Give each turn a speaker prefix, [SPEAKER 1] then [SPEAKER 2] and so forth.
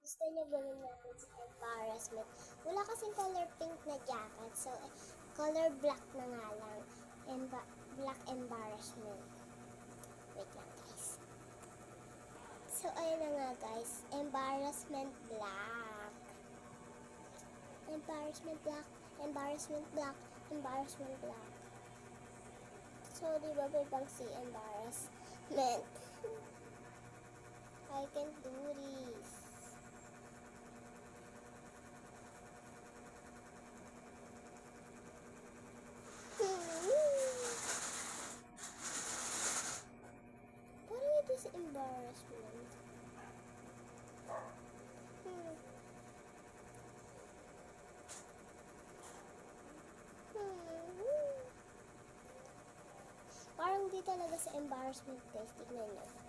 [SPEAKER 1] Gusto niya gawin natin sa embarrassment. Wala kasing color pink na jacket, so color black na nga lang. Black embarrassment. Wait lang guys. So ayun na nga guys, embarrassment black. Embarrassment black, embarrassment black, embarrassment black. So di ba may bang si embarrassment? I can do this. Parang ito si embarrassment. Parang di talaga sa embarrassment guys. Tignan nyo.